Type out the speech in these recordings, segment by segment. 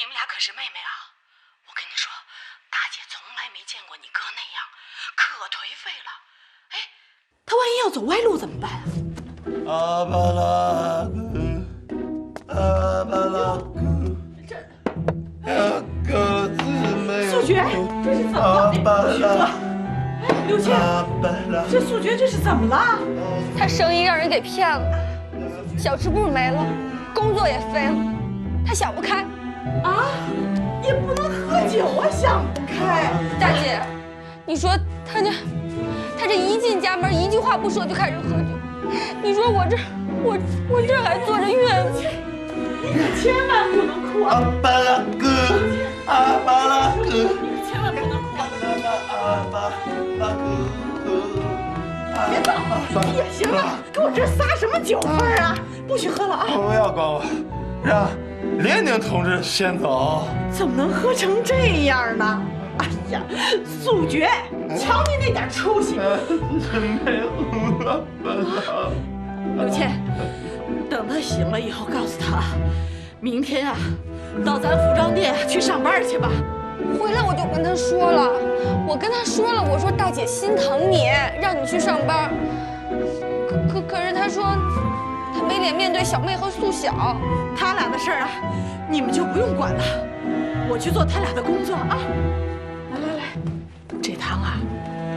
你们俩可是妹妹啊！我跟你说，大姐从来没见过你哥那样，可颓废了。哎，他万一要走歪路怎么办啊？阿巴拉格，阿巴拉格，鸽子没有。素觉，这是怎么了？不许说！哎，刘倩，这素觉这是怎么了？他生意让人给骗了，小吃部没了，工作也废了，他想不开。啊，也不能喝酒啊，想不开。大姐，你说他这一进家门，一句话不说就开始喝酒，你说我这还坐着月子，你可千万不能哭啊！阿巴拉格，阿巴拉格，你可千万不能哭啊！阿巴拉格。别走！哎呀，行了，给我这撒什么酒味儿啊？不许喝了啊！不要管我，让列宁同志先走。怎么能喝成这样呢？哎呀，素觉，瞧你那点出息！没有了，刘倩，等他醒了以后，告诉他，明天啊，到咱服装店去上班去吧。回来我就跟他说了，我说大姐心疼你，让你去上班。可是他说他没脸面对小妹和素晓，他俩的事儿啊，你们就不用管了，我去做他俩的工作啊。来，这汤啊，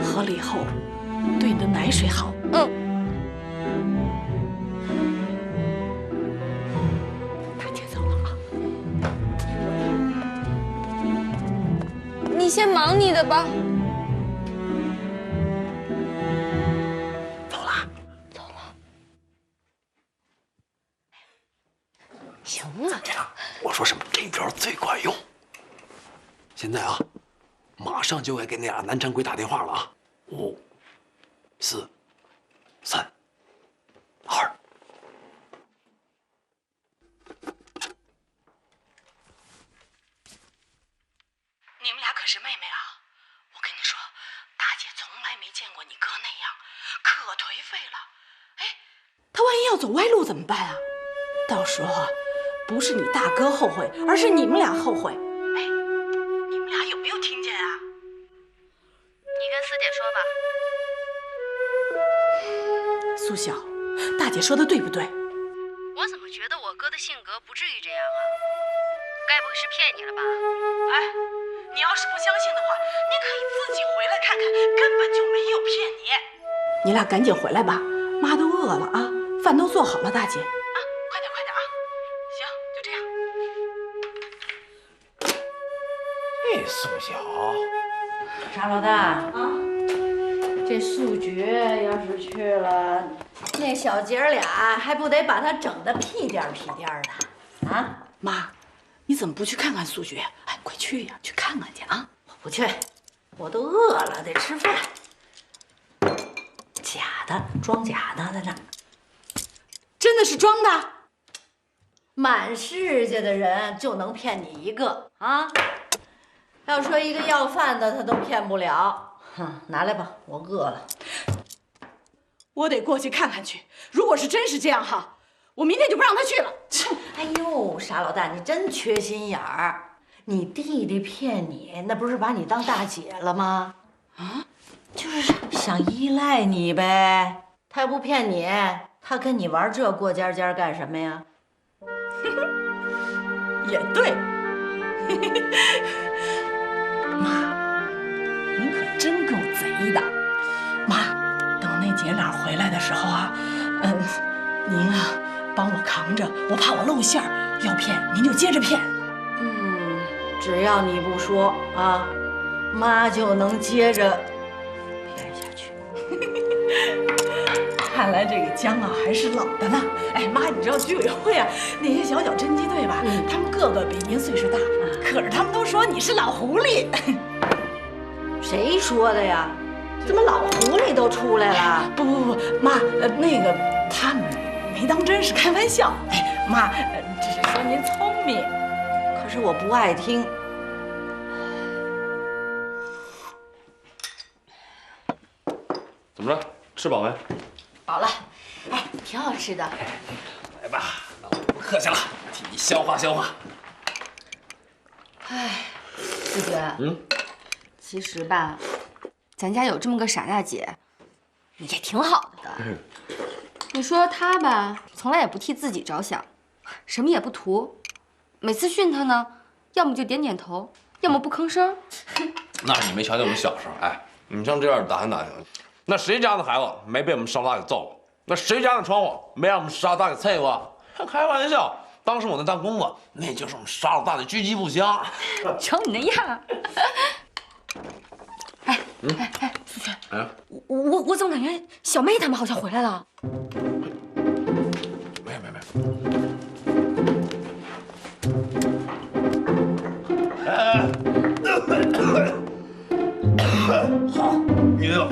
喝了以后对你的奶水好。大姐走了啊。你先忙你的吧。走了。行啊，这样，我说什么这招最管用。现在啊，马上就该给那俩南城鬼打电话了啊！5、4、3、2。你们俩可是妹妹啊！我跟你说，大姐从来没见过你哥那样，可颓废了。哎，他万一要走歪路怎么办啊？到时候啊，不是你大哥后悔，而是你们俩后悔。哎，你们俩有没有听见啊？你跟思姐说吧。苏晓，大姐说的对不对？我怎么觉得我哥的性格不至于这样啊？该不会是骗你了吧？哎，你要是不相信的话，你可以自己回来看看，根本就没有骗你。你俩赶紧回来吧，妈都饿了啊，饭都做好了，大姐。啊，快点啊！行，就这样。这素晓，沙老大啊，这素觉要是去了，那小姐儿俩还不得把她整得屁颠儿屁颠儿的啊？妈，你怎么不去看看素觉？哎，快去呀，去看看去啊！我不去，我都饿了，得吃饭。假的，装假的在那儿，真的是装的。满世界的人就能骗你一个啊！要说一个要饭的，他都骗不了。哼，拿来吧，我饿了。我得过去看看去。如果是真是这样哈，我明天就不让他去了。哎呦，傻老大，你真缺心眼儿！你弟弟骗你，那不是把你当大姐了吗？啊，就是想依赖你呗。他要不骗你，他跟你玩这过家家干什么呀？也对。妈，您可真够贼的。妈，等那姐俩回来的时候啊，您啊帮我扛着，我怕我露馅儿。要骗您就接着骗。只要你不说啊，妈就能接着骗下去。看来这个姜啊还是老的呢。哎，妈，你知道居委会啊那些小小侦缉队吧，他们个个比您岁数大，可是他们都说你是老狐狸。谁说的呀？怎么老狐狸都出来了？不，妈，那个他们没当真，是开玩笑。哎，妈，只是说您聪明。可是我不爱听。怎么着？吃饱没？饱了，哎，挺好吃的。来吧，那我不客气了，替你消化消化。四姐，其实吧，咱家有这么个傻大姐，也挺好的。你说她吧，从来也不替自己着想，什么也不图。每次训她呢，要么就点点头，要么不吭声。那是你没瞧见我们小时候，哎，你上这院打听打听，那谁家的孩子没被我们少大给揍过？那谁家的窗户没让我们少大给踩过？开玩笑，当时我在当工作，那就是我们少老大的狙击步枪。瞧你那样。哎，四姐，哎，我总感觉小妹他们好像回来了。没。好，你来了。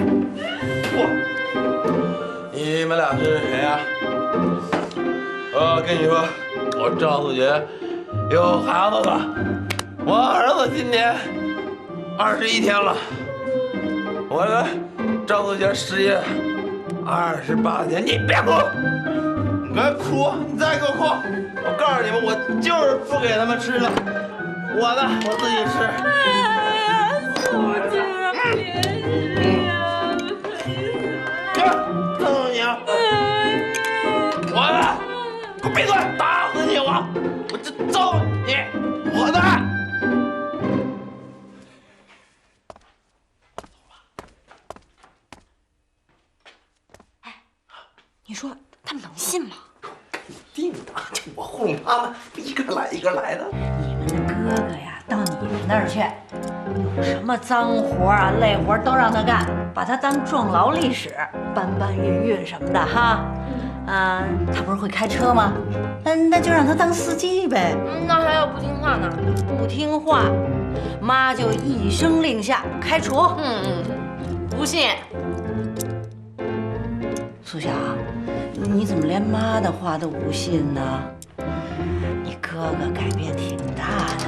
你们俩是谁呀？我跟你说，我赵素杰有孩子了。我儿子今年21天了。我跟赵素杰失业28天。你别哭，你别哭，你再给我哭！我告诉你们，我就是不给他们吃的，我呢，我自己吃。哎呀，素姐，别揍你啊！我呢，给我闭嘴！打死你！我这揍你！我的。你说他们能信吗？定的，这我糊弄他们，一个来一个来的。你们的哥哥呀，到你们那儿去，有什么脏活啊、累活都让他干，把他当壮劳力使，搬搬运运什么的哈。他不是会开车吗？那就让他当司机呗。那还有不听话呢？不听话，妈就一声令下开除。不信。苏霞，你怎么连妈的话都不信呢？你哥哥改变挺大的，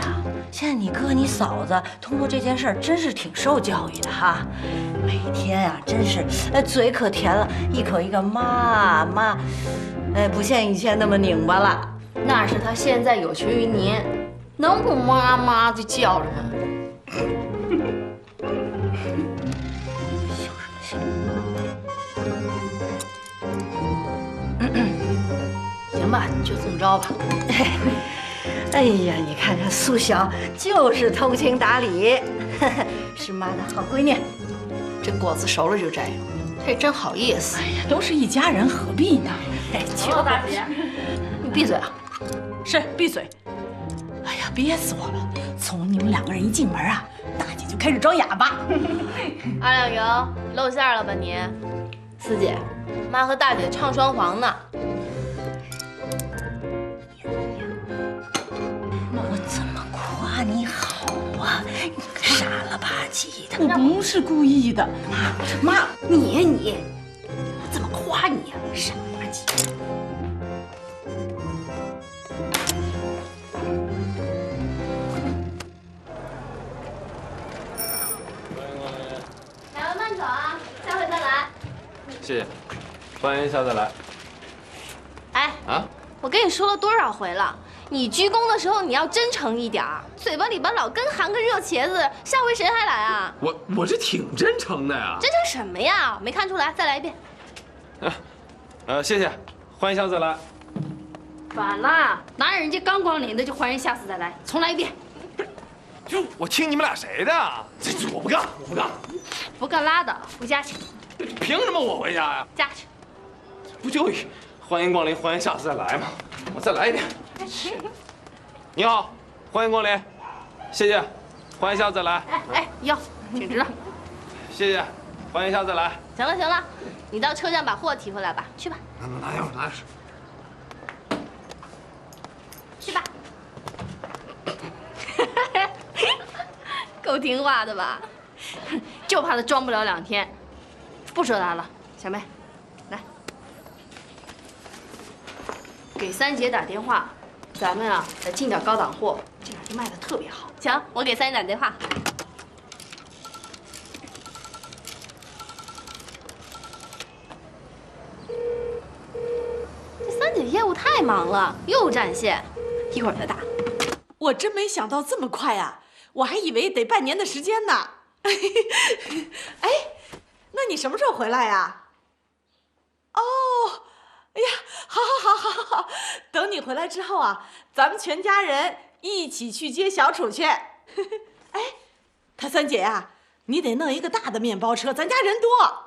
现在你哥你嫂子通过这件事儿真是挺受教育的哈，每天啊真是嘴可甜了，一口一个妈妈，不像以前那么拧巴了。那是他现在有求于您，能不妈妈就叫着吗？行吧，就这么着吧。哎呀，你看看苏晓就是通情达理，是妈的好闺女。这果子熟了就摘，这真好意思。哎呀，都是一家人，何必呢？去了，大姐，你闭嘴啊！是闭嘴。哎呀，憋死我了！从你们两个人一进门啊，大姐就开始招哑巴。阿亮油露馅了吧你？四姐，妈和大姐唱双簧呢。我怎么夸你好啊？你个傻了吧唧的！我不是故意的，妈，你，我怎么夸你呀？傻吧唧。两位慢走啊，下回再来。谢谢，欢迎下次来。哎，我跟你说了多少回了，你鞠躬的时候你要真诚一点儿，嘴巴里边老跟含个热茄子，下回谁还来啊？我这挺真诚的呀。真诚什么呀？没看出来，再来一遍。谢谢，欢迎下次再来。反了，哪有人家刚光临的就欢迎下次再来？重来一遍。就我听你们俩谁的啊？这我不干，我不干。不干拉倒，回家去。凭什么我回家呀？家去。不就欢迎光临，欢迎下次再来吗？我再来一遍。你好，欢迎光临，谢谢，欢迎下次再来。哎，腰挺直了。谢谢，欢迎下次再来。行了行了，你到车站把货提回来吧，去吧。拿钥匙，拿钥匙。去吧。够听话的吧？就怕他装不了2天。不说他了，小妹，来，给三姐打电话，咱们啊再进点高档货，这两天卖的特别好。行，我给三姐打电话。这三姐业务太忙了，又占线，一会儿再打。我真没想到这么快啊，我还以为得半年的时间呢。哎，那你什么时候回来呀？哦，哎呀，好，等你回来之后啊，咱们全家人一起去接小楚去。哎，他三姐呀，你得弄一个大的面包车，咱家人多。好，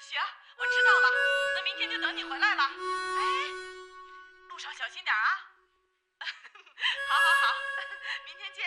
行，我知道了。那明天就等你回来了。哎，路上小心点啊。好，明天见。